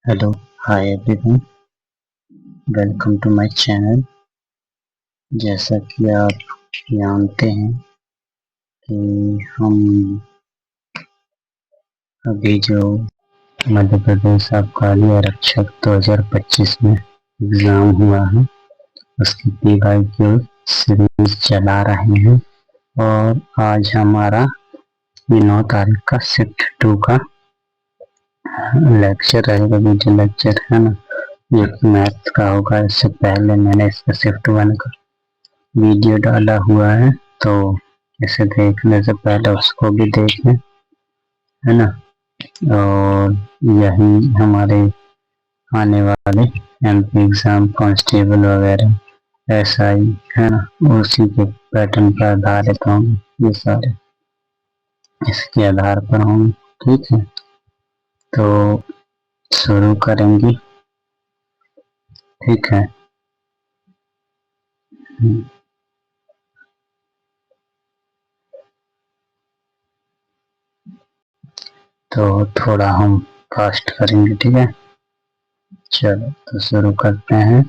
Hello, hi everyone, welcome to my channel. जैसा कि आप जानते हैं कि हम अभी जो मध्य प्रदेश आबकारी आरक्षक 2025 में एग्ज़ाम हुआ है, उसकी PYQ सीरीज चला रहे हैं और आज हमारा 9 तारीख का शिफ्ट 2 का लेक्चर रहेगा, वीडियो लेक्चर है ना। ये मैथ्स का होगा। इससे पहले मैंने इसका शिफ्ट 1 का वीडियो डाला हुआ है, तो इसे देखने से पहले उसको भी देखें, है ना। और यही हमारे आने वाले MP एग्ज़ाम, कांस्टेबल वगैरह, SI, है ना, उसी के पैटर्न पर आधारित होंगे ये सारे, इसके आधार पर होंगे। ठीक है, तो शुरू करेंगे। ठीक है, तो थोड़ा हम फास्ट करेंगे। ठीक है, चलो तो शुरू करते हैं।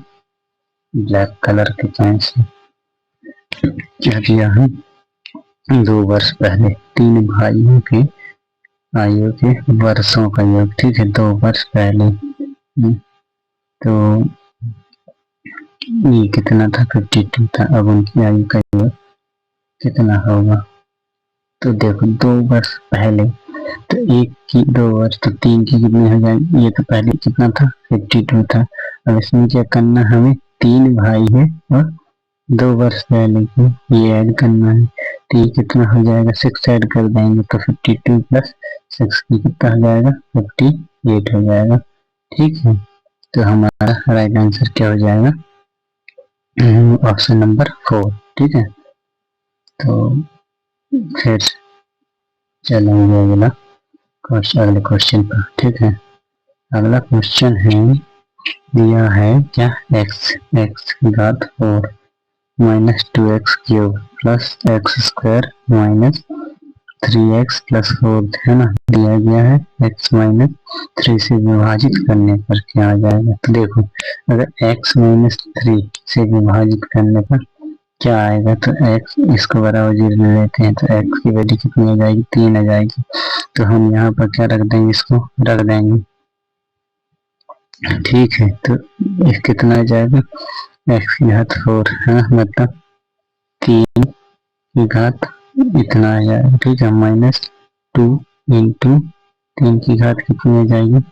ब्लैक कलर के पेन से क्या किया है, 2 वर्ष पहले 3 भाइयों के आयु के वर्षों का योग। ठीक है, 2 वर्ष पहले तो ये कितना था, 52 था। अब उनकी आयु का योग कितना होगा, तो देखो 2 वर्ष पहले, तो 1 की 2 वर्ष, तो 3 की कितनी हो जाएगी। ये तो पहले कितना था, 52 था। अब इसमें क्या करना, हमें 3 भाई है और 2 वर्ष पहले की ये ऐड करना है, तो ये कितना हो जाएगा, 6 ऐड कर देंगे तो 52 प्लस 6 की कितना हो जाएगा, 58 हो जाएगा। ठीक है, तो हमारा राइट आंसर क्या हो जाएगा, ऑप्शन नंबर 4। ठीक है, तो फिर चलेंगे अगले क्वेश्चन पर। ठीक है, अगला क्वेश्चन है, दिया है क्या, x की घात 4 minus 2x cube plus x square minus 3x plus 4, है ना। दिया गया है x माइनस 3 से विभाजित करने पर क्या आ जाएगा। तो देखो, अगर x माइनस 3 से विभाजित करने पर क्या आएगा, तो x इसको बराबर 0 ले लेते हैं, तो x की वैल्यू कितनी आ जाएगी, 3 आ जाएगी। तो हम यहाँ पर क्या रख देंगे, इसको रख देंगे। ठीक है, तो कितना आ जाएगा, x की घात 4, है ना, मतलब 3 की घात इतना आ जाएगा। ठीक है, माइनस 2 इंटू 3 की घात कितनी आ जाएगी,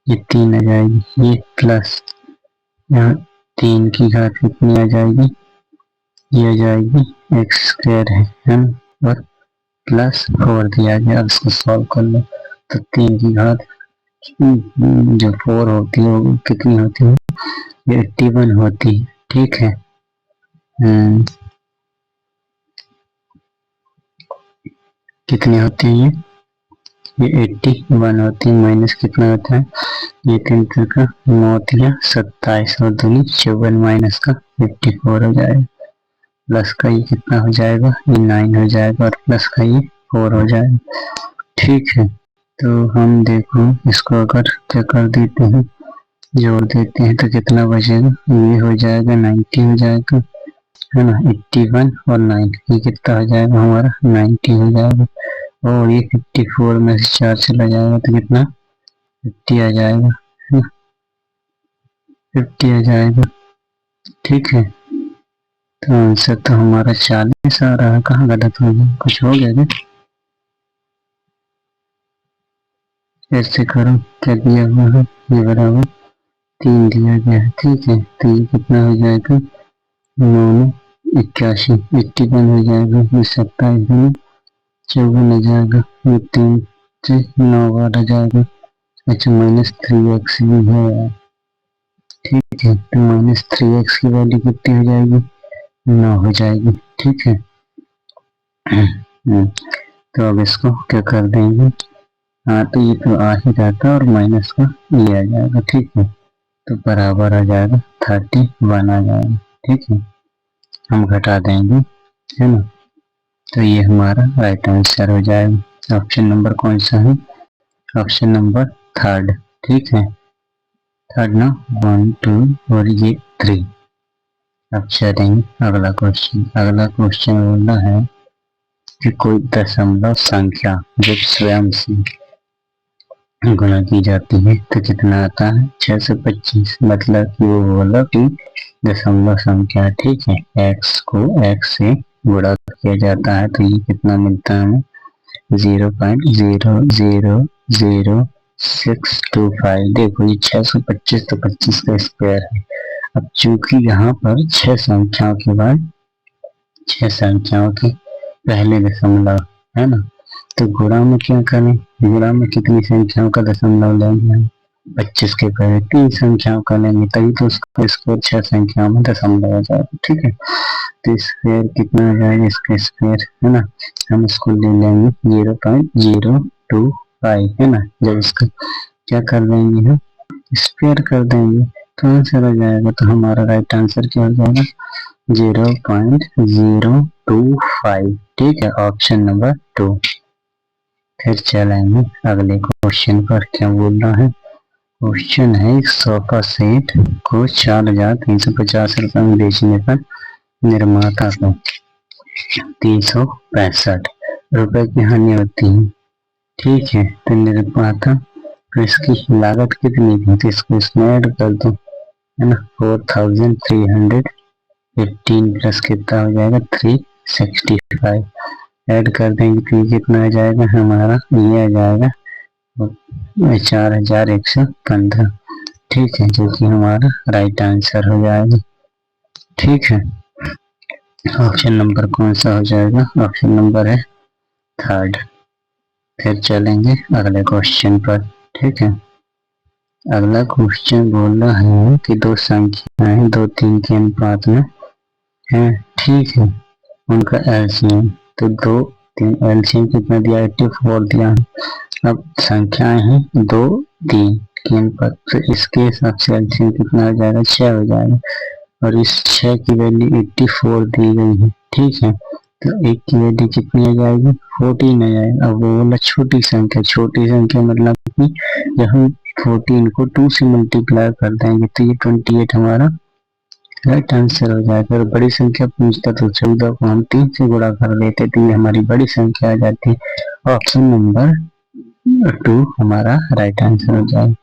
ये 3 आ जाएगी। ये प्लस यहाँ 3 की घात कितनी आ जाएगी, ये आ जाएगी एक्स स्क्वायर है ना, और प्लस 4 दिया गया। अब इसको सॉल्व कर लो, तो 3 की घात जो 4 होती है वो कितनी होती है, 81 होती है। ठीक है, कितनी होती है, ये 81 होती है। माइनस कितना होता है, ये 3 का 9 या 27 और 2 54, माइनस का 54 हो जाएगा। प्लस का ये कितना हो जाएगा, ये 9 हो जाएगा, और प्लस का ये 4 हो जाएगा। ठीक है, तो हम देखो इसको अगर क्या कर देते हैं, जोड़ देते हैं, तो कितना बचेगा, ये हो जाएगा 90 हो जाएगा, है ना। 81 और 9 ये कितना हो जाएगा, हमारा 90 हो जाएगा। और ये 54 में से 4 चला जाएगा तो कितना, 50 आ जाएगा, है ना, 50 आ जाएगा। ठीक है, तो आंसर तो हमारा 40 आ रहा है। कहाँ गलत हो गया, कुछ हो गया क्या, ऐसे करो, क्या दिया हुआ है, ये बराबर 3 दिया गया है। ठीक है, तो ये कितना हो जाएगा, 9 81, 81 हो जाएगा, ये 27 में 54 आ जाएगा, ये 3 से 9 बार आ जाएगा। अच्छा, माइनस 3x भी है। ठीक है, तो माइनस 3x की वैल्यू कितनी हो जाएगी, 9 हो जाएगी। ठीक है, तो अब इसको क्या कर देंगे, हाँ, तो ये तो आ ही जाता और माइनस का ये आ जाएगा। ठीक है, तो बराबर आ जाएगा 31 आ जाएगा। ठीक है, हम घटा देंगे, है ना, तो ये हमारा राइट आंसर हो जाएगा। ऑप्शन नंबर कौन सा है? Option number third. ठीक है, थर्ड ना, 1 2 और ये 3। अब चलेंगे अगला क्वेश्चन। अगला क्वेश्चन बोलना है कि कोई दशमलव संख्या जब स्वयं से गुणा की जाती है तो कितना आता है? 625। मतलब कि वो बोला कि दशमलव संख्या, ठीक है, x को x से गुणा किया जाता है तो ये कितना मिलता है हमें? 0.0000625। देखो ये 625 तो 25 का स्क्वायर है। अब चूंकि यहाँ पर 6 संख्याओं के बाद 6 संख्याओं के पहले दशमलव है ना, तो गुणा में क्या करें? गुणा में कितनी संख्याओं का दशमलव लेंगे हम? 25 के पहले 3 संख्याओं का लेंगे, तभी तो उसका स्क्वायर 6 संख्याओं में दशमलव हो जाएगा। ठीक है, तो स्क्वायर कितना आ जाएगा? इसका स्क्वायर है ना, हम इसको ले लेंगे 0.025 है ना। जब इसका क्या कर देंगे हम? स्क्वायर कर देंगे तो आंसर आ जाएगा। तो हमारा राइट आंसर क्या हो जाएगा? 0.025। ठीक है, ऑप्शन नंबर 2। फिर चलेंगे अगले क्वेश्चन पर। क्या बोल रहा है? क्वेश्चन है एक सोफा सेट को 4,350 रुपए में बेचने पर निर्माता को 365 रुपए की हानि होती है। ठीक है, तो निर्माता तो इसकी लागत कितनी थी? तो इसको इसमें ऐड कर दो है ना, 4318 प्लस कितना हो जाएगा? 365 ऐड कर देंगे तो ये कितना आ जाएगा हमारा? ये आ जाएगा 4115। ठीक है, जो कि हमारा राइट आंसर हो जाएगा। ठीक है, ऑप्शन नंबर कौन सा हो जाएगा? ऑप्शन नंबर है थर्ड। फिर चलेंगे अगले क्वेश्चन पर। ठीक है, अगला क्वेश्चन बोल रहा है कि दो संख्याएं 2 3 के अनुपात में है। ठीक है, उनका एलसीएम तो 2 3 एलसीएम कितना दिया? 84 दिया। अब संख्याएं हैं 2 3 के अनुपात, तो इसके हिसाब से एलसीएम कितना हो जाएगा? 6 हो जाएगा। और इस 6 की वैल्यू 84 दी गई है। ठीक है, तो एक की वैल्यू कितनी आ जाएगी? 14 आ जाएगा। अब वो बोला छोटी संख्या, छोटी संख्या मतलब कि जब हम 14 को 2 से मल्टीप्लाई कर देंगे तो ये 28 हमारा राइट आंसर हो जाएगा। और बड़ी संख्या पूछता तो 14 को हम 3 से गुणा कर लेते तो ये हमारी बड़ी संख्या आ जाती है। ऑप्शन नंबर 2 हमारा राइट आंसर हो जाएगा।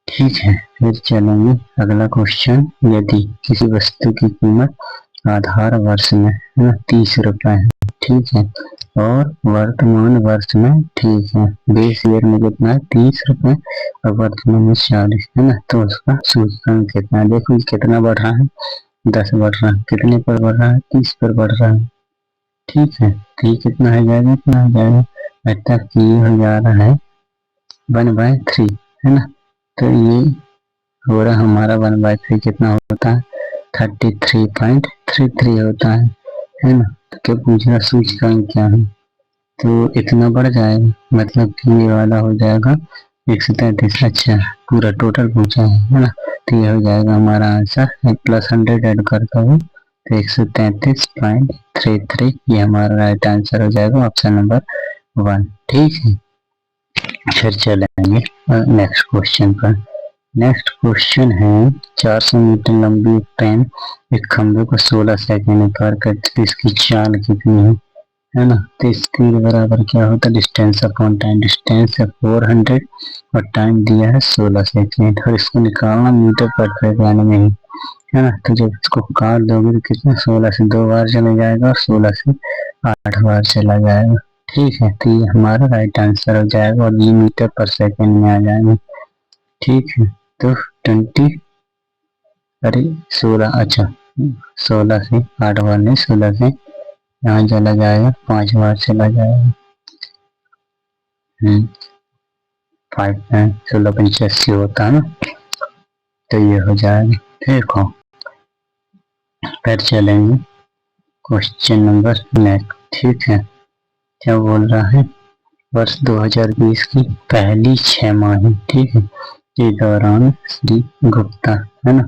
ठीक है, फिर चलेंगे अगला क्वेश्चन। यदि किसी वस्तु की कीमत आधार वर्ष में 30 रुपए है, ठीक है, और वर्तमान वर्ष में, ठीक है, बेस ईयर में कितना है? 30 रुपए और वर्तमान में 40 है ना, तो उसका सूचकांक कितना है? देखो कितना बढ़ रहा है? 10 बढ़ रहा है। कितने पर बढ़ रहा है? 30 पर बढ़ रहा है। ठीक है, तो ये कितना हो जाएगा? इतना हो जाएगा, मतलब कि ये हो जा रहा है 1/3 है ना। तो ये हो रहा हमारा 1/3 कितना होता है? 33.33 होता है ना। तो क्या पूछ रहा? सूचकांक क्या है? तो इतना बढ़ जाएगा, मतलब कि ये वाला हो जाएगा 133। अच्छा, पूरा टोटल पूछा है ना, तो ये हो जाएगा हमारा आंसर प्लस 100 ऐड करता हूँ तो 133.33 ये हमारा राइट आंसर हो जाएगा, ऑप्शन नंबर 1। ठीक है, फिर चलेंगे नेक्स्ट क्वेश्चन पर। नेक्स्ट क्वेश्चन है 400 मीटर लंबी ट्रेन एक खंभे को 16 सेकंड में पार करती है, इसकी चाल कितनी है ना। तो स्पीड बराबर क्या होता है? Distance upon time. डिस्टेंस है 400 और टाइम दिया है 16 सेकंड, और इसको निकालना मीटर पर सेकंड में ही है ना। तो जब इसको काट दोगे तो कितना? 16 से 2 बार चला जाएगा और 16 से 8 बार चला जाएगा। ठीक है, तो ये हमारा राइट आंसर हो जाएगा और ये मीटर पर सेकंड में आ जाएगा। ठीक है, तो 16, अच्छा 16 से 8 बार नहीं, 16 से यहाँ चला जाएगा, 5 बार चला जाएगा। 5 16 होता है ना, तो ये हो जाएगा। देखो फिर चलेंगे क्वेश्चन नंबर नेक्स्ट। ठीक है, क्या बोल रहा है? वर्ष 2020 की पहली 6 माह, ठीक है, के दौरान श्री गुप्ता है ना,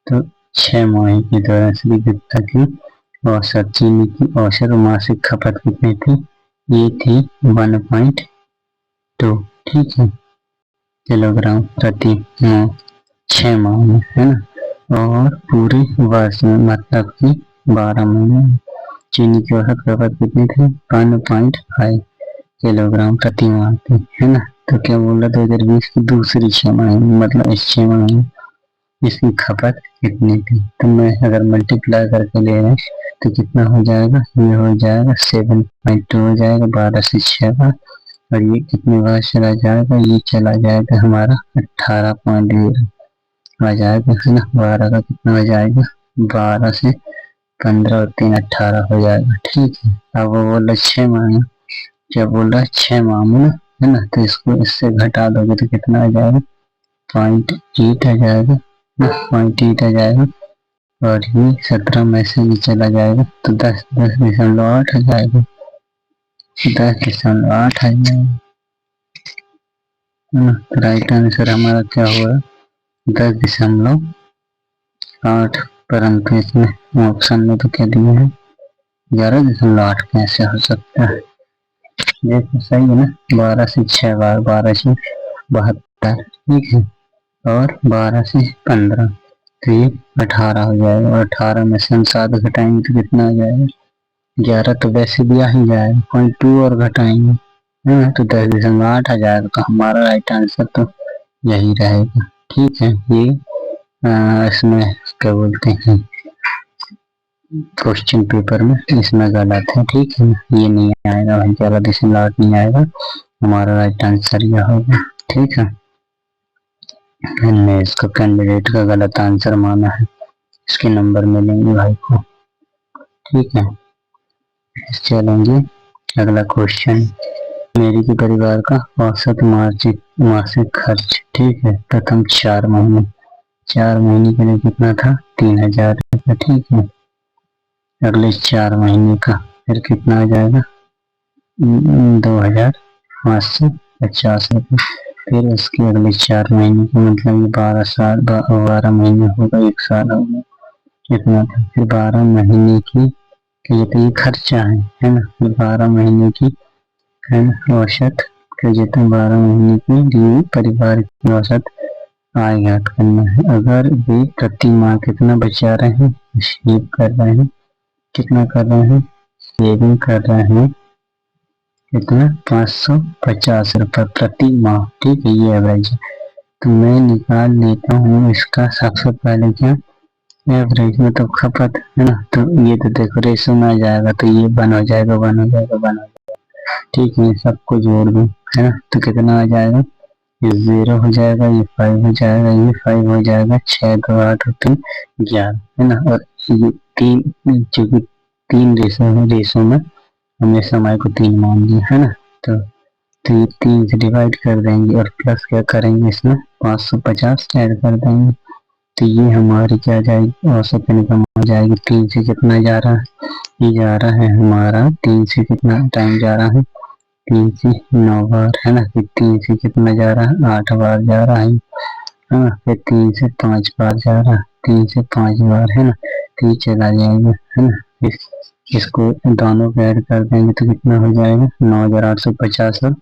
तो 6 माह के दौरान श्री गुप्ता की औसत चीनी की औसत मासिक खपत कितनी थी? ये थी 1.2, ठीक है, किलोग्राम प्रति माह 6 माह में, है ना। और पूरे वर्ष में मतलब कि 12 महीने में चीनी की औसत खपत कितनी थी? 1.5 किलोग्राम प्रति माह थी, है ना। तो क्या बोल रहा 2020 की दूसरी 6 माह मतलब इस 6 माह में इसकी खपत कितनी थी? तो मैं अगर मल्टीप्लाई करके ले रहे तो कितना हो जाएगा? ये हो जाएगा 7.2 हो जाएगा 12 से 6 बार, और ये कितने बार चला जाएगा? ये चला जाएगा हमारा 18.0 आ जाएगा, है ना। 12 का कितना हो जाएगा? 12 से 15 और 3 18 हो जाएगा, ठीक है। अब वो बोल रहा 6 माह, क्या बोल रहा है? 6 माह में ना, है ना। तो इसको इससे घटा दोगे तो कितना आ जाएगा? 0.8 आ जाएगा, 0.8 आ जाएगा, और ये 17 में से ये चला जाएगा तो 10.8 आ जाएगा, 10.8 आ जाएगा, है ना। तो राइट आंसर हमारा क्या हुआ? 10.8, परंतु इसमें ऑप्शन में तो क्या दिया है? 11.8 कैसे हो सकता है? देखो सही है ना। 12 से 6 बार, 12 से 72, ठीक है, और 12 से 15 तो ये 18 हो जाएगा, और 18 में से हम 7 घटाएंगे तो कितना आ जाएगा? 11 तो वैसे भी आ ही जाएगा, 0.2 और घटाएंगे, है ना, तो 10.8 आ जाएगा। तो हमारा राइट आंसर तो यही रहेगा, ठीक है। ये इसमें क्या बोलते हैं, क्वेश्चन पेपर में इसमें गलत है, ठीक है। ये नहीं आएगा भाई, 11.8 नहीं आएगा, हमारा राइट आंसर यह होगा, ठीक है। हमने इसको कैंडिडेट का गलत आंसर माना है, इसके नंबर मिलेंगे भाई को, ठीक है। चलेंगे अगला क्वेश्चन। मेरी के परिवार का औसत मासिक खर्च, ठीक है, प्रथम 4 महीने, 4 महीने के लिए कितना था? 3000 रुपये, ठीक है। अगले 4 महीने का फिर कितना आ जाएगा? 2550 रुपये। फिर उसके अगले 4 महीने के मतलब 12 महीने होगा, 1 साल होगा, कितना था? फिर 12 महीने की, ये तो ये खर्चा है ना। फिर 12 महीने की, है ना, औसत के जितने 12 महीने की लिए परिवार की औसत आय ज्ञात करना है। अगर वे प्रति माह कितना बचा रहे हैं, सेव कर रहे हैं, कितना कर रहे हैं? सेविंग कर रहे हैं, कितना? 550 रुपये प्रति माह, ठीक है, ये एवरेज है। तो मैं निकाल लेता हूँ इसका सबसे पहले क्या? एवरेज मतलब खपत, है ना। तो ये तो देखो रेशो में आ जाएगा, तो ये 1 हो जाएगा, 1 हो जाएगा, 1 हो जाएगा, ठीक है। सबको जोड़ दूँ, है ना, तो कितना आ जाएगा? ये 0 हो जाएगा, ये 5 हो जाएगा, ये 5 हो जाएगा, 6 2 8 और 3 11, है ना। और ये 3, चूंकि 3 रेशो है, रेशो में हमने समय को 3 मान लिया, है ना। तो ये 3 से डिवाइड कर देंगे और प्लस क्या करेंगे? इसमें 550 ऐड कर देंगे, तो ये हमारी क्या जाएगी? औसत इनकम हो जाएगी। 3 से कितना जा रहा है? ये जा रहा है हमारा 3 से कितना टाइम जा रहा है? 3 से 9 बार, है ना। फिर 3 से कितना जा रहा है? 8 बार जा रहा है ना। फिर 3 से 5 बार जा रहा है, 3 से 5 बार, है ना। तो ये चला जाएगा, है ना। इसको दोनों को ऐड कर देंगे तो कितना हो जाएगा? 9850 और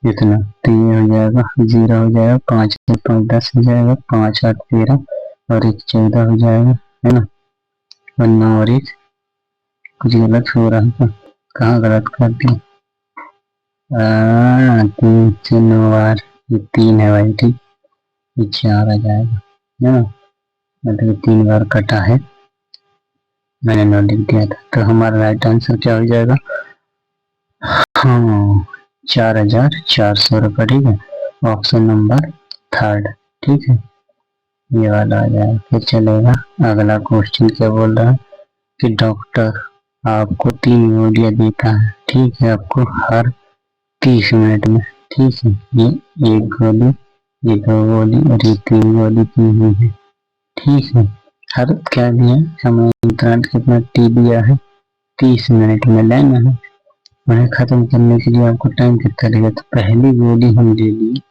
इतना, तो ये हो जाएगा 0 हो जाएगा, 5 से 5 10 हो जाएगा, 5 8 13 और 1 14 हो जाएगा, है ना। और 9 और 1 कुछ गलत हो रहा था, कहाँ गलत कर दिया? 3 से 9 बार, ये 3 है भाई, ठीक, ये 4 आ जाएगा, है ना। मतलब 3 बार कटा है, मैंने 9 लिख दिया था। तो हमारा राइट आंसर क्या हो जाएगा? हाँ, 4400 रुपये, ठीक है। ऑप्शन नंबर 3, ठीक है, ये वाला आ जाएगा। फिर चलेगा अगला क्वेश्चन, क्या बोल रहा है कि डॉक्टर आपको 3 गोलियां देता है, ठीक है, आपको हर 30 मिनट में, ठीक है। ये 1 गोली, ये 2 गोली और ये 3 गोली दी हुई है, ठीक है। हर क्या दिया? समय अंतराल कितना टी दिया है? 30 मिनट में लेना है। उन्हें खत्म करने के लिए आपको टाइम कितना लगेगा? तो पहली गोली हम ले लिए,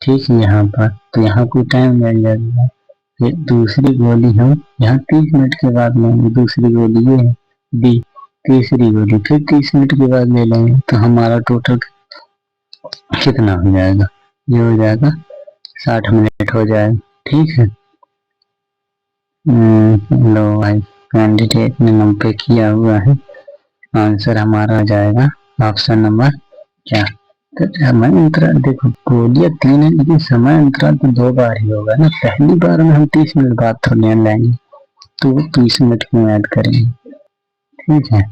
ठीक है, यहाँ पर, तो यहाँ कोई टाइम लग जाएगा। फिर दूसरी गोली हम यहाँ 30 मिनट के बाद लेंगे, दूसरी गोली ये है डी, तीसरी बोली, फिर 30 मिनट के बाद ले लेंगे। तो हमारा टोटल कितना हो जाएगा, ये हो जाएगा 60 मिनट हो जाएगा। ठीक है। लो भाई, कैंडिडेट ने नंबर पे किया हुआ है, आंसर हमारा आ जाएगा ऑप्शन नंबर क्या। तो समय अंतराल देखो बोलिए 3 है, लेकिन समय अंतराल तो 2 बार ही होगा ना। पहली बार में हम 30 मिनट बाद थोड़ी लेंगे, तो वो 30 मिनट क्यों ऐड करेंगे। ठीक है,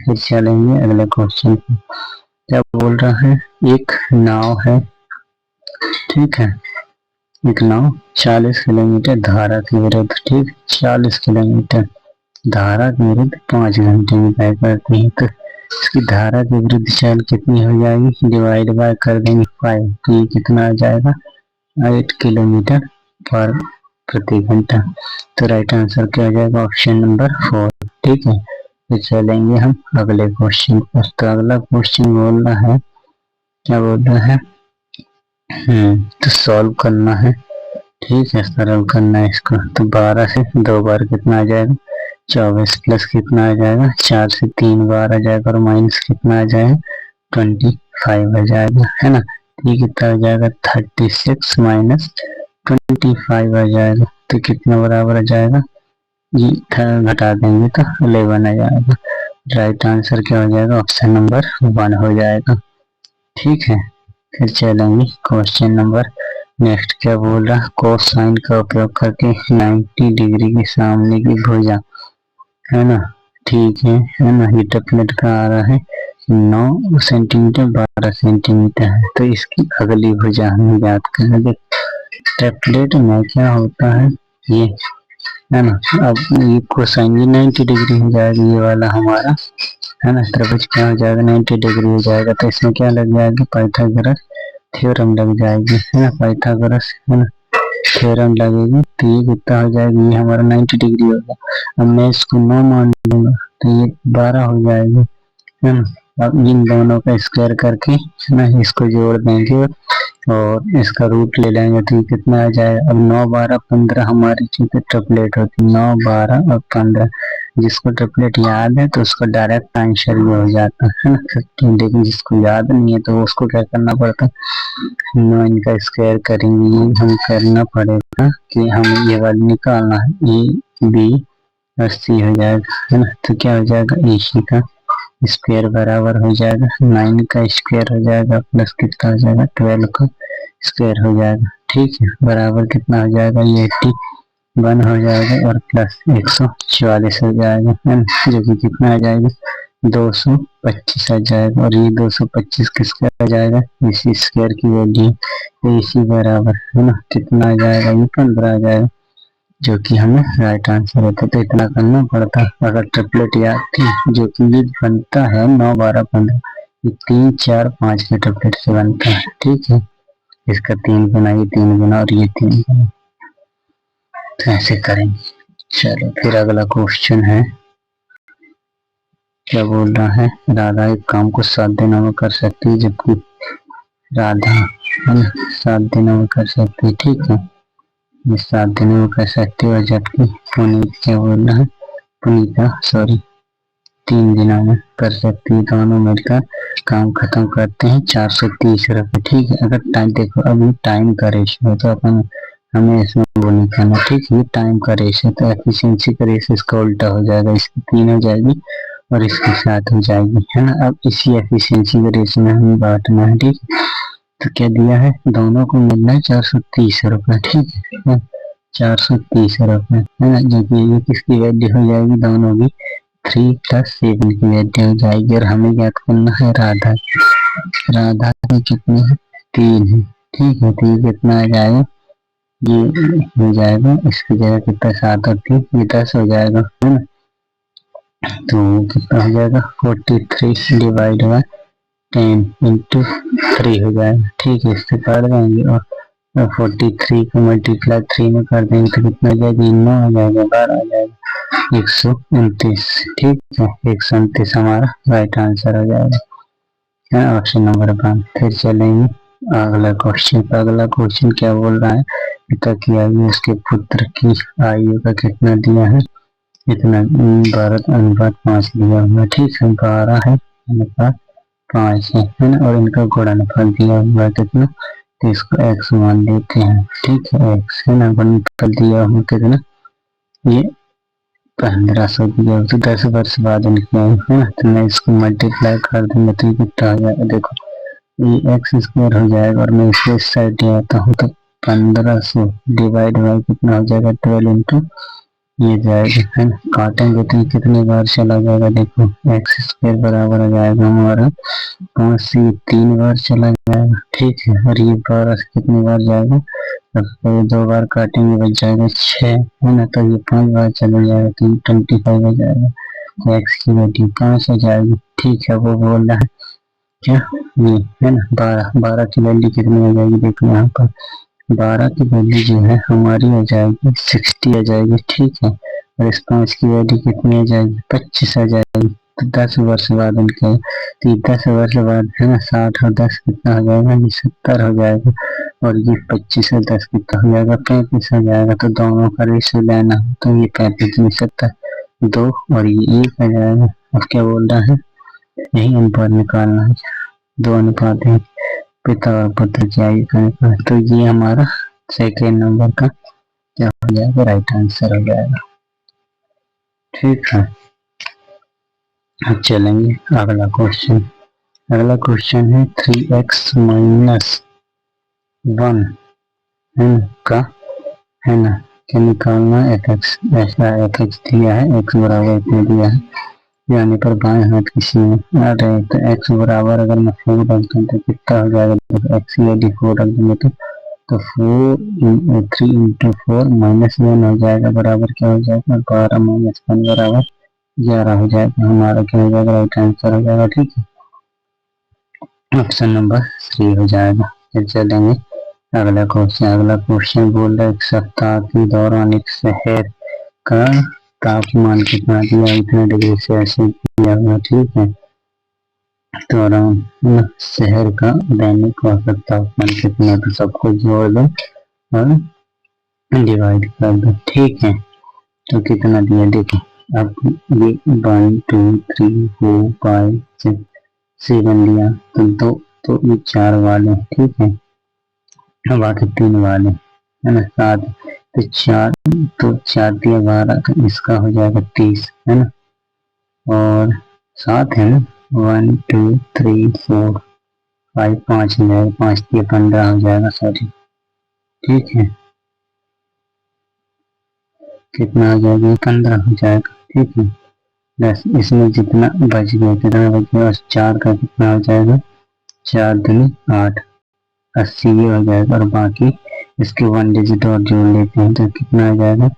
फिर चलेंगे अगले क्वेश्चन पे। क्या बोल रहा है, एक नाव है, ठीक है, एक नाव 40 किलोमीटर धारा के विरुद्ध, ठीक, 40 किलोमीटर धारा के विरुद्ध 5 घंटे में तय करती है। तो इसकी धारा के विरुद्ध चाल कितनी हो जाएगी, डिवाइड बाय कर देंगे 5, तो ये कितना आ जाएगा 8 किलोमीटर पर प्रति घंटा। तो राइट आंसर क्या हो जाएगा, ऑप्शन नंबर 4। ठीक है, तो चलेंगे हम अगले क्वेश्चन पर। तो अगला क्वेश्चन बोल रहा है, क्या बोल रहा है, तो सॉल्व करना है, ठीक है, सरल करना है इसको। तो 12 से 2 बार कितना आ जाएगा 24, प्लस कितना आ जाएगा 4 से 3 बार आ जाएगा, और माइनस कितना आ जाएगा 25 आ जाएगा, है ना। ये कितना आ जाएगा 36 माइनस 25 आ जाएगा। तो कितना बराबर आ जाएगा, ये घटा देंगे तो 11 आ जाएगा। राइट आंसर क्या हो जाएगा, ऑप्शन नंबर 1 हो जाएगा। ठीक है, फिर चलेंगे क्वेश्चन नंबर नेक्स्ट। क्या बोल रहा है, कोसाइन का उपयोग करके 90 डिग्री के सामने की भुजा, है ना, ठीक है ना, ये टेपलेट का आ रहा है 9 सेंटीमीटर 12 सेंटीमीटर है। तो इसकी अगली भुजा हमें याद करना। देख टेपलेट में क्या होता है, ये है ना, अब ये कोसाइन ये 90 डिग्री हो जाएगा, ये वाला हमारा, है ना, त्रिभुज क्या हो जाएगा 90 डिग्री हो जाएगा। तो इसमें क्या लग जाएगा, पाइथागोरस थ्योरम लग जाएगी, है ना, पाइथागोरस, है ना, थ्योरम लगेगी। तो ये कितना हो जाएगी, ये हमारा 90 डिग्री होगा। अब मैं इसको 9 मान लूंगा, तो ये 12 हो जाएगी, है ना। अब इन दोनों का स्क्वायर करके, है ना, इसको जोड़ देंगे और इसका रूट ले लेंगे, तो ये कितना आ जाएगा। अब 9 12 15 हमारी चीजें ट्रिपलेट होती है, 9 12 और 15। जिसको ट्रिपलेट याद है तो उसको डायरेक्ट आंसर ये हो जाता है ना 15। लेकिन जिसको याद नहीं है तो उसको क्या करना पड़ता है, 9 इनका स्क्वायर करेंगे। ये हम करना पड़ेगा कि हमें ये वाला निकालना है, ए बी और सी हो जाएगा, है ना। तो क्या हो जाएगा, ए सी का स्क्वायर बराबर हो जाएगा 9 का स्क्वायर हो जाएगा, प्लस कितना हो जाएगा 12 का स्क्वायर हो जाएगा। ठीक है, बराबर कितना हो जाएगा, ये 81 हो जाएगा, और प्लस 144 हो जाएगा, है ना, जो कि कितना आ जाएगा 225 आ जाएगा। और ये 225 किसका आ जाएगा, इसी स्क्वायर की वैल्यू, तो इसी बराबर, है ना, कितना आ जाएगा, ये 15 आ जाएगा, जो कि हमें राइट आंसर होता है। तो इतना करना पड़ता है। अगर ट्रिपलेट याद थी, जो कि ये बनता है 9 12 15, ये 3 4 5 के ट्रिपलेट से बनता है। ठीक है, इसका 3 गुना, ये 3 गुना और ये 3 गुना, तो ऐसे करेंगे। चलो फिर अगला क्वेश्चन है, क्या बोल रहा है, राधा एक काम को 7 दिनों में कर सकती है, जबकि राधा 7 दिनों में कर सकती है। ठीक है, ये 7 दिनों में कर सकते हो, जबकि पुनीत क्या बोल रहा है, पुनीता 3 दिनों में कर सकती है। दोनों मिलकर काम खत्म करते हैं 430 रुपये। ठीक है, अगर टाइम देखो, अभी टाइम का रेशियो तो अपन हमें इसमें वो नहीं करना। ठीक है, ये टाइम का रेशियो, तो एफिशिएंसी का रेशियो इसका उल्टा हो जाएगा, इसकी 3 हो जाएगी और इसके 7 हो जाएगी, है ना। अब इसी एफिशिएंसी के रेशियो में हमें बांटना है। ठीक है, तो क्या दिया है, दोनों को मिलना है 430 रुपये। ठीक है, 430 रुपये, है ना, जो कि ये किसकी वैल्यू हो जाएगी, दोनों की 3 + 7 की वैल्यू हो जाएगी। और हमें याद करना है राधा की कितनी है, 3 है। ठीक है, तो ये कितना आ जाएगा, ये हो जाएगा, इसकी जगह कितना 7 और 3, ये 10 हो जाएगा, है ना। तो कितना हो जाएगा 43 डिवाइड बाय 10 इंटू 3 हो जाएगा। ठीक है, इससे काट देंगे और 43 को मल्टीप्लाई 3 में कर देंगे तो कितना आ जाएगा, 9 आ जाएगा, 12 आ जाएगा, 129। ठीक है, 129 हमारा राइट आंसर हो जाएगा, ऑप्शन नंबर 1। फिर चलेंगे अगला क्वेश्चन। अगला क्वेश्चन क्या बोल रहा है, पिता की आयु उसके पुत्र की आयु का कितना दिया है, इतना 12:5 दिया हुआ, ठीक है, 12 है अनुपात 5 है ना, और इनका गुणनफल दिया हुआ है कितना, तो इसको x मान लेते हैं, ठीक है, x है ना, गुणनफल दिया हुआ कितना, ये 1500 दिया हुआ, तो 10 वर्ष बाद इनके है ना, तो मैं इसको मल्टीप्लाई कर दूंगा तो ये कितना हो जाएगा, देखो ये एक्स स्क्वायर हो जाएगा, और मैं इसको इस साइड ले आता हूँ तो 1500 डिवाइड बाई कितना हो जाएगा 12 इंटू ये जाएगा, है ना, काटेंगे तो कितनी बार चला जाएगा, देखो एक्स स्क्वायर बराबर आ जाएगा हमारा 5 से 3 बार चला जाएगा, ठीक है, और ये 12 से कितनी बार जाएगा, तो 2 बार काटेंगे बच जाएगा 6, है ना, तो ये 5 बार चला जाएगा तो 25 हो जाएगा, तो एक्स की वैल्यू 5 हो जाएगी, ठीक है, वो बोल रहा है क्या, ये है ना, 12 की वैल्यू कितनी आ जाएगी, देखो यहाँ पर 12 की वैल्यू जो है हमारी आ जाएगी 60 आ जाएगी, ठीक है, और इस 5 की वैल्यू कितनी आ जाएगी 25 आ जाएगी, तो 10 वर्ष बाद इनके, तो 10 वर्ष बाद है ना, 60 और 10 कितना हो जाएगा, ये 70 हो जाएगा, और ये 25 और 10 कितना हो जाएगा 35 हो जाएगा, तो दोनों का रेशियो लेना हो तो ये 35 में 70 2 और ये 1 आ जाएगा, अब क्या बोल रहा है, यही अनुपात निकालना है, 2 अनुपात है, पिता और पुत्र की आयु का अनुपात, तो ये हमारा सेकेंड नंबर का क्या हो जाएगा, राइट आंसर हो जाएगा, ठीक है। अब चलेंगे अगला क्वेश्चन, अगला क्वेश्चन है 3x माइनस 1 का, है ना, क्या निकालना है, fx, ऐसा fx दिया है, x बराबर इतना दिया है, यानी पर बाएं हाथ की सीमा आ रहे हैं, तो x बराबर अगर मैं 4 रख दूँ तो कितना हो जाएगा, x की वैल्यू 4 रख दूंगे तो 3 इंटू 4 -1 हो जाएगा, बराबर क्या हो जाएगा 12 माइनस 1 बराबर 11 हो जाएगा, हमारा क्या हो जाएगा, राइट आंसर हो जाएगा, ठीक है, ऑप्शन नंबर 3 हो जाएगा। फिर चलेंगे अगला क्वेश्चन, अगला क्वेश्चन बोल रहा है एक सप्ताह के दौरान एक शहर का तापमान कितना दिया, इतने डिग्री सेल्सियस दिया हुआ, ठीक है, दौरान शहर का दैनिक औसत तापमान कितना, तो सबको जोड़ दो और डिवाइड कर दो, ठीक है, तो कितना दिया देखो, अब ये 1 2 3 4 5 6 7 दिया, तो 2 तो ये 4 वाले, ठीक है, बाकी 3 वाले, है ना, 7 तो 4, तो 4 दिया 12, तो इसका हो जाएगा 30, है ना, और 7 है ना, 1 2 3 4 5 5 हो जाएगा, 5 दिया 15 हो जाएगा, सॉरी, ठीक है, कितना हो जाएगा 15 हो जाएगा, ठीक है, बस इसमें जितना बच गया कितना बच गया, 4 का कितना हो जाएगा, 4 दूनी 8, 80 ये हो जाएगा, और बाकी इसके 1 डिजिट और जोड़ लेते हैं तो कितना आ जाएगा,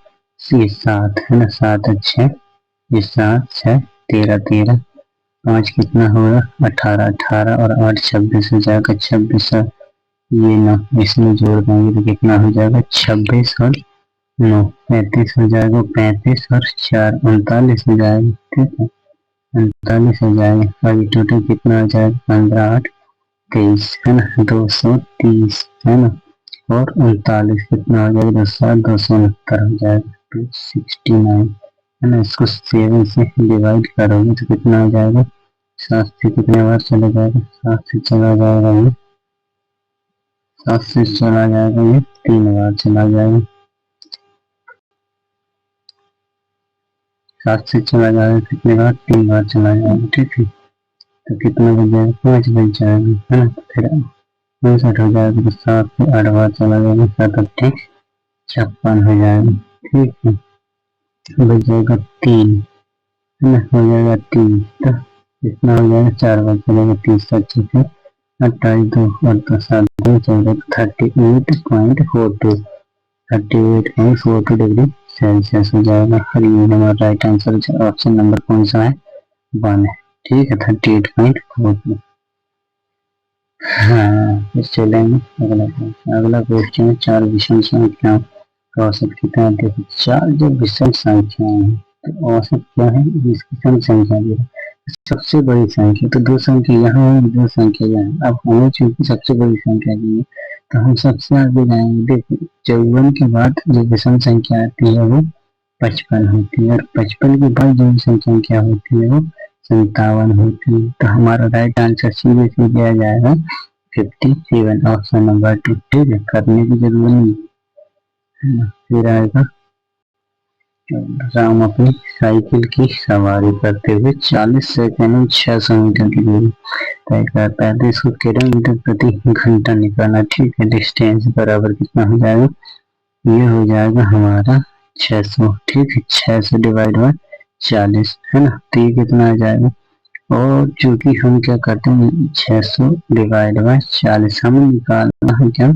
7 है ना, 7 अच्छे, ये 7 6 13 13, 5 कितना होगा 18 18, और 8 26 हो जाएगा, 26 ये 9 इसमें जोड़ देंगे तो कितना हो जाएगा 26 और 9 35 हो जाएगा, 35 और 4 39 हो जाएगा, ठीक है, 39 हो जाएगा, और ये टोटल कितना हो जाएगा 15 8 23, है ना, 230, है ना, और 39 कितना हो जाएगा, 269 हो जाएगा, 269, है ना, इसको 7 से डिवाइड करोगे तो कितना हो जाएगा, 7 से कितने बार चला जाएगा, 7 से चला जाएगा ये, 7 से चला जाएगा ये 3 बार चला जाएगा, 7 से चला जाएगा कितने बार, 3 बार चला जाएगा, ठीक है, तो कितना बच जाएगा 5 बच जाएगा, है ना, तो फिर 59 हो जाएगा, तो 7 से 8 बार चला जाएगा, 7 8 56 हो जाएगा, ठीक है, बच जाएगा 3, है ना, हो जाएगा 3, तो कितना हो जाएगा 4 बार चलेगा, 30 अच्छे से 28 2 और 7 2 चलेगा, 38.42 38.42 डिग्री सेल्सियस हो जाएगा, और ये हमारा राइट आंसर ऑप्शन नंबर कौन सा है, 1 है, ठीक है, 38.42। हाँ, फिर चलेंगे अगला क्वेश्चन, अगला क्वेश्चन है 4 विषम संख्याओं का औसत कितना, देखो 4 जो विषम संख्याएं हैं तो औसत क्या है, इसकी सम संख्या जो है सबसे बड़ी संख्या, तो 2 संख्या यहाँ है 2 संख्या यहाँ, अब हमें चूंकि सबसे बड़ी संख्या चाहिए तो हम सबसे आगे जाएंगे, देखो 54 के बाद जो विषम संख्या आती है वो 55 होती है, और 55 के बाद जो संख्या क्या होती है वो 57 होती है। तो हमारा राइट आंसर सीधे सीधे आ जाएगा 57, ऑप्शन नंबर 2। ठीक है, करने की जरूरत नहीं है। फिर आएगा राम अपनी साइकिल की सवारी करते हुए 40 सेकंड में 600 मीटर की दूरी तय करता है, तो इसको किलोमीटर प्रति घंटा निकालना। ठीक है, डिस्टेंस बराबर कितना हो जाएगा, ये हो जाएगा हमारा 600। ठीक है, 600 डिवाइड बाय 40 है ना, तो ये कितना आ जाएगा। और चूंकि हम क्या करते हैं 600 डिवाइड बाय 40 हमें निकालना है क्या,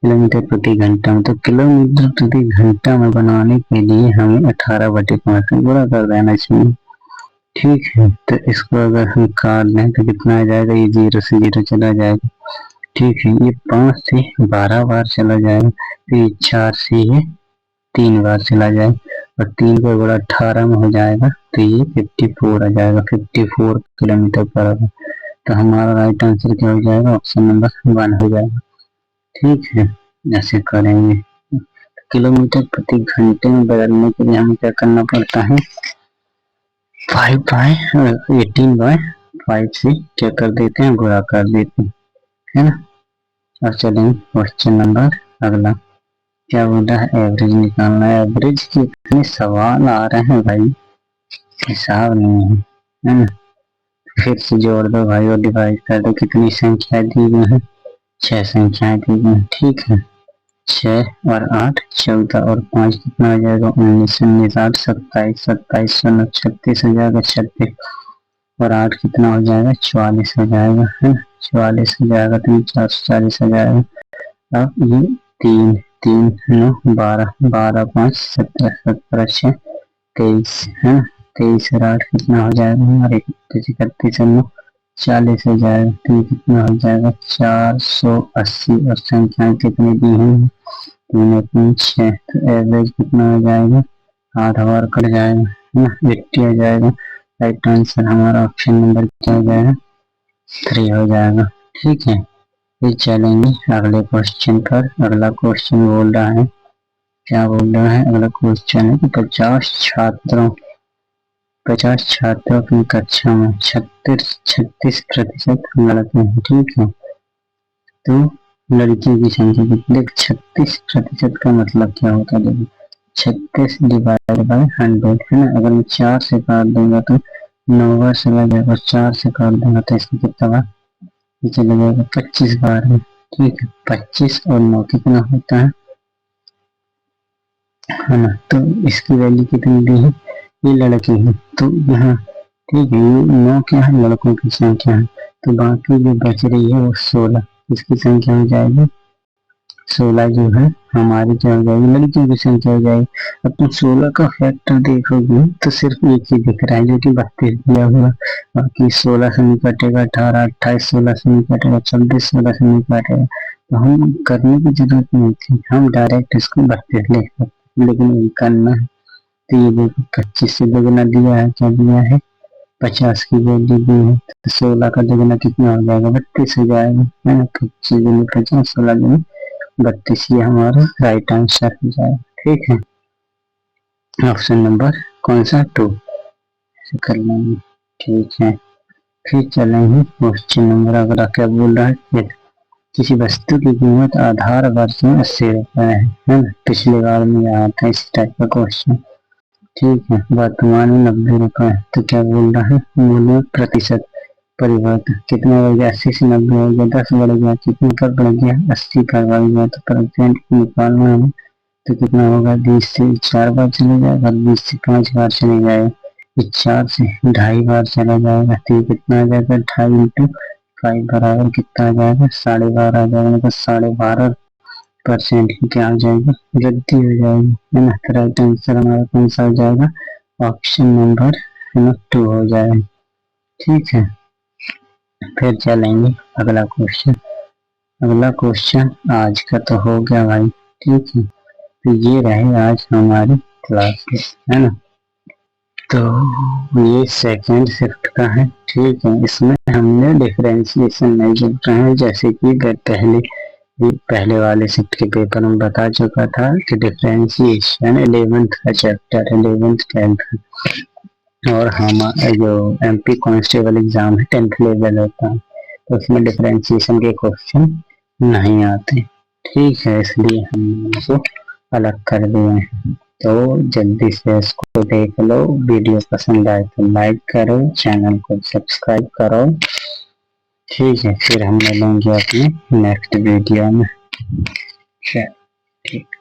किलोमीटर प्रति घंटा में। तो किलोमीटर प्रति घंटा में बनाने के लिए हमें 18/5 से गुणा कर देना चाहिए। ठीक है, तो इसको अगर हम काट लें तो कितना आ जाएगा, ये 0 से 0 चला जाएगा। ठीक है, ये 5 से 12 बार चला जाएगा, तो ये 4 से ये 3 बार चला जाए, और 3 का गुणा 18 में हो जाएगा, तो ये 54 आ जाएगा, 54 किलोमीटर पर आवर। तो हमारा राइट आंसर क्या हो जाएगा, ऑप्शन नंबर 1 हो जाएगा। ठीक है, ऐसे करेंगे। किलोमीटर प्रति घंटे में बदलने के लिए हमें क्या करना पड़ता है, 18/5 से क्या कर देते हैं, गुणा कर देते हैं, है ना। और चलेंगे क्वेश्चन नंबर अगला, क्या बोल रहा है, एवरेज निकालना है। एवरेज के इतने सवाल आ रहे हैं भाई, हिसाब नहीं है ना। फिर से जोड़ दो भाई और डिवाइड कर दो, कितनी संख्या दी गई है, 6 संख्याएं दी गई। ठीक है, 6 और 8 14 और 5 कितना आ जाएगा, 19 19 8 27 27 36 हो जाएगा 36, और 8 कितना हो जाएगा, 44 हो जाएगा, है ना। 44 हो जाएगा, 3 440 हो जाएगा। अब ये 3 3 9 12 12 5 17 17 6 23 है ना। 23 और 8 कितना हो जाएगा हमारे, 31 और 9 40 हो जाएगा, तो ये कितना हो जाएगा 480। और संख्याएं कितनी दी हैं, 3 3 6, तो एवरेज कितना हो जाएगा, 8 बार कट जाएगा, है ना, 80 हो जाएगा। राइट आंसर हमारा ऑप्शन नंबर क्या हो जाएगा, 3 हो जाएगा। ठीक है, फिर चलेंगे अगले क्वेश्चन पर। अगला क्वेश्चन बोल रहा है, क्या बोल रहा है, अगला क्वेश्चन है कि 50 छात्रों की कक्षा में 36% लड़के हैं। ठीक है, तो लड़कियों की संख्या कितनी, 36% का मतलब क्या होता है, देखो 36 डिवाइड बाय 100 है ना। अगर मैं 4 से काट दूंगा तो 9 बार चला जाएगा, 4 से काट दूंगा तो इसमें कितना बार, ये चला जाएगा 25 बार में। ठीक है, 25 और 9 कितना होता है ना। तो इसकी वैल्यू कितनी दी है, ये लड़के हैं, तो यहाँ ठीक है, ये 9 क्या है, लड़कों की संख्या है, तो बाकी जो बच रही है वो 16, इसकी संख्या हो जाएगी 16 जो है हमारी क्या हो जाएगी, लड़कियों की संख्या हो जाएगी। अब तुम 16 का फैक्टर देखोगे तो सिर्फ एक ही दिख रहा है जो कि 32 दिया हुआ, बाकी 16 से नहीं कटेगा, 18 28 16 से नहीं कटेगा, 26 16 से नहीं कटेगा, तो हम करने की जरूरत नहीं थी, हम डायरेक्ट इसको 32 लिख सकते, लेकिन ये करना है। तो ये देखो 25 से दोगुना दिया है, क्या दिया है 50 की वैल्यू दी है, तो 16 का दोगुना कितना हो जाएगा, 32 हो जाएगा, है ना। 25 दूनी 50 16 दूनी 32, ये हमारा राइट आंसर हो जाएगा। ठीक है, ऑप्शन नंबर कौन सा 2 कर लेंगे। ठीक है, फिर चलेंगे क्वेश्चन नंबर अगला, क्या बोल रहा है, किसी वस्तु की कीमत आधार वर्ष में 80 रुपए है ना। पिछले बार में आया था इस टाइप का क्वेश्चन। ठीक है, वर्तमान में 90 रुपए, तो क्या बोल रहा है, मूल्य प्रतिशत परिवर्तन कितना बढ़ गया, 80 से 90 हो गया, 10 बढ़ गया, कितने का बढ़ गया, 80 का बढ़ गया, तो परसेंट निकालना है, तो कितना होगा, 20 से 4 बार चले जाएगा, 20 से 5 बार चले जाएगा, 4 से 2.5 बार चला जाएगा, तो कितना आ जाएगा 2.5 इंटू 5 बराबर कितना आ जाएगा, 12.5 आ जाएगा, मतलब 12.5% क्या आ जाएगा, वृद्धि हो जाएगी, है ना। तो राइट आंसर हमारा कौन सा हो जाएगा, ऑप्शन नंबर 2 हो जाएगा। ठीक है, फिर चलेंगे अगला क्वेश्चन। अगला क्वेश्चन आज का तो हो गया भाई। ठीक है, तो ये रहे आज हमारी क्लास, है ना। तो ये सेकेंड शिफ्ट का है। ठीक है, इसमें हमने डिफरेंशिएशन नहीं कर रहे हैं, जैसे कि पहले ये पहले वाले शिफ्ट के पेपर में बता चुका था कि डिफरेंशिएशन 11th का चैप्टर 11th 10th और हम जो एमपी कांस्टेबल एग्जाम है 10th लेवल होता है तो उसमें डिफरेंशिएशन के क्वेश्चन नहीं आते। ठीक है, इसलिए हम इसको अलग कर दिए। तो जल्दी से इसको देख लो, वीडियो पसंद आए तो लाइक करो, चैनल को सब्सक्राइब करो। ठीक है, फिर हम मिलेंगे अपने नेक्स्ट वीडियो में। ठीक।